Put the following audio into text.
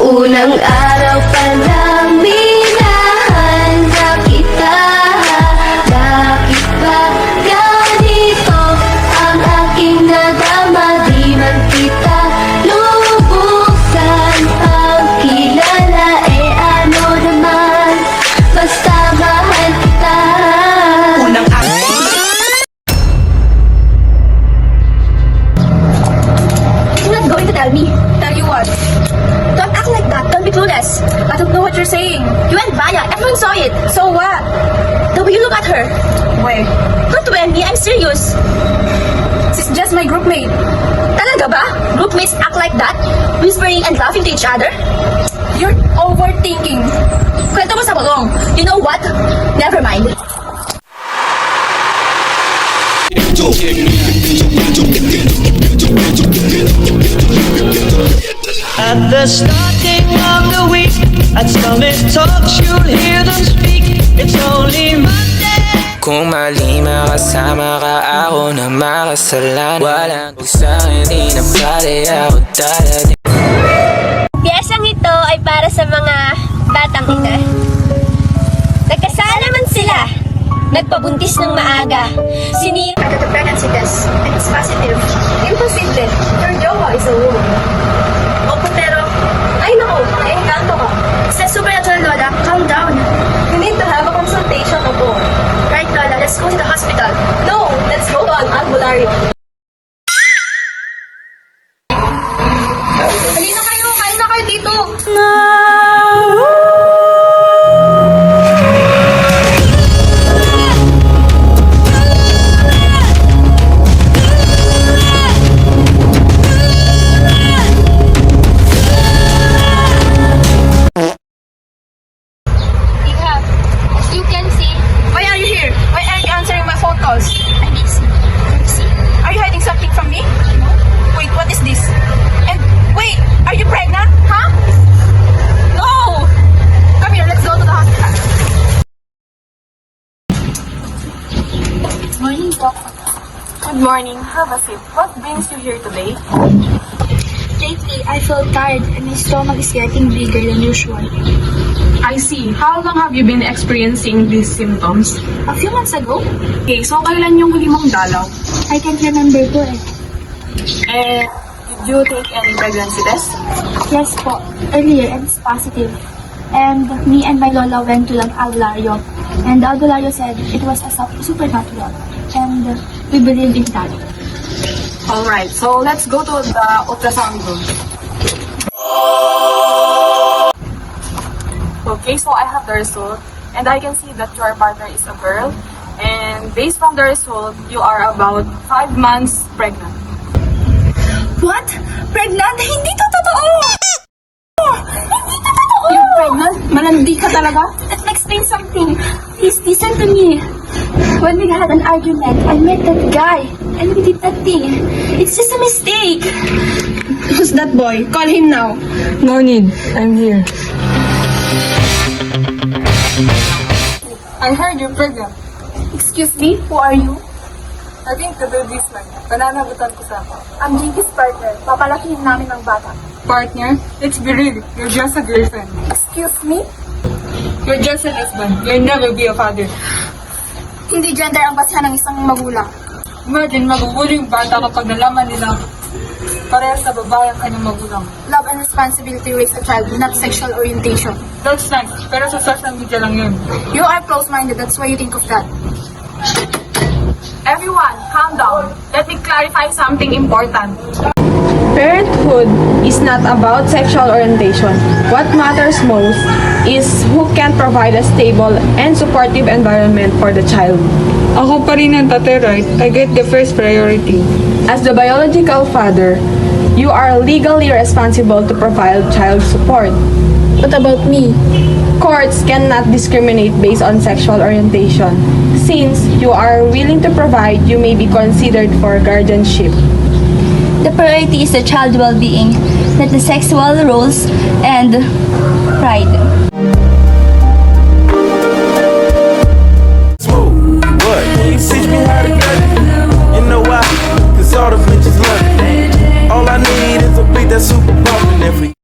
Unang araw pa lang minahanda kita. Bakit ba ganito ang aking nadama? Di man kita lubusan ang kilala. Eh ano naman, basta mahal kita. Unang You're not going to tell me. Tell you what? Don't act like that. Don't be clueless. I don't know what you're saying. You went Baya. Everyone saw it. So what? The way you look at her. Wait, Not Wendy. I'm serious. she's just my groupmate. Talaga ba? Groupmates act like that? Whispering and laughing to each other? You're overthinking. Kwento mo sa bulong. You know what? Never mind. At the starting of the week, at Summit Talks, you'll hear them speak. It's only Monday. Kung mali makasama ka, ako na makasalanan. Walang sa'kin, di na pala ako dadating. Piyesang ito ay para sa mga batang ina. Nagkasala naman sila. Nagpabuntis ng maaga. Sinira. I got a pregnancy test and it's positive. Imposible. Your jowa is a woman. Opo, pero... Ay, naku. Naiengkanto ka. Sa supernatural, Lola, calm down. You need to have a consultation, Opo. Right, Lola, let's go to the hospital. No, let's go to an albularyo. Halina kayo, kain na kayo dito. Ika, as you can see, Why are you here? Why are you answering my phone calls? I'm busy. Are you hiding something from me? Wait, what is this? And wait, are you pregnant? Huh? No! Come here, let's go to the hospital. Morning, Doc. Good morning. Have a seat. What brings you here today? Lately, I feel tired and my stomach is getting bigger than usual. I see. How long have you been experiencing these symptoms? A few months ago, Okay, so kailan yung huli mong dalaw? I can't remember po eh. And did you take any pregnancy test? Yes po, earlier and it's positive. And me and my lola went to the albularyo. And the albularyo said it was a supernatural. And we believe in that. Alright, so let's go to the ultrasound room. Okay, so I have the result. And I can see that your partner is a girl. And based from the result, you are about 5 months pregnant. What? Pregnant? Hindi to totoo! Hindi to totoo! You're pregnant? Malandi ka talaga? Let me explain something. Please listen to me. When we had an argument, I met that guy. And we did that thing. It's just a mistake. Who's that boy? Call him now. No need. I'm here. I heard you're pregnant. Excuse me, who are you? I think the baby's mine. Pananagutan ko sa ako. I'm JP's partner. Papalakihin namin ng bata. Partner, let's be real. You're just a girlfriend. Excuse me? You're just a husband. You'll never be a father. Hindi gender ang basihan ng isang magulang. Imagine, magugulo yung bata kapag nalaman nila parehas sa babae ang kanyang magulang. Love and responsibility raise a child, not sexual orientation. That's nice, pero sa social media lang yun. You are close-minded, that's why you think of that. Everyone, calm down. Let me clarify something important. Parenthood is not about sexual orientation. What matters most is who can provide a stable and supportive environment for the child. Ako pa rin ang tate, right? I get the first priority. As the biological father, you are legally responsible to provide child support. What about me? Courts cannot discriminate based on sexual orientation. Since you are willing to provide, you may be considered for guardianship. The priority is the child well-being, not the sexual roles and pride. What? Can you teach me how to cut it? You know why? Cause all the bitches love it. All I need is a beat that's super pop.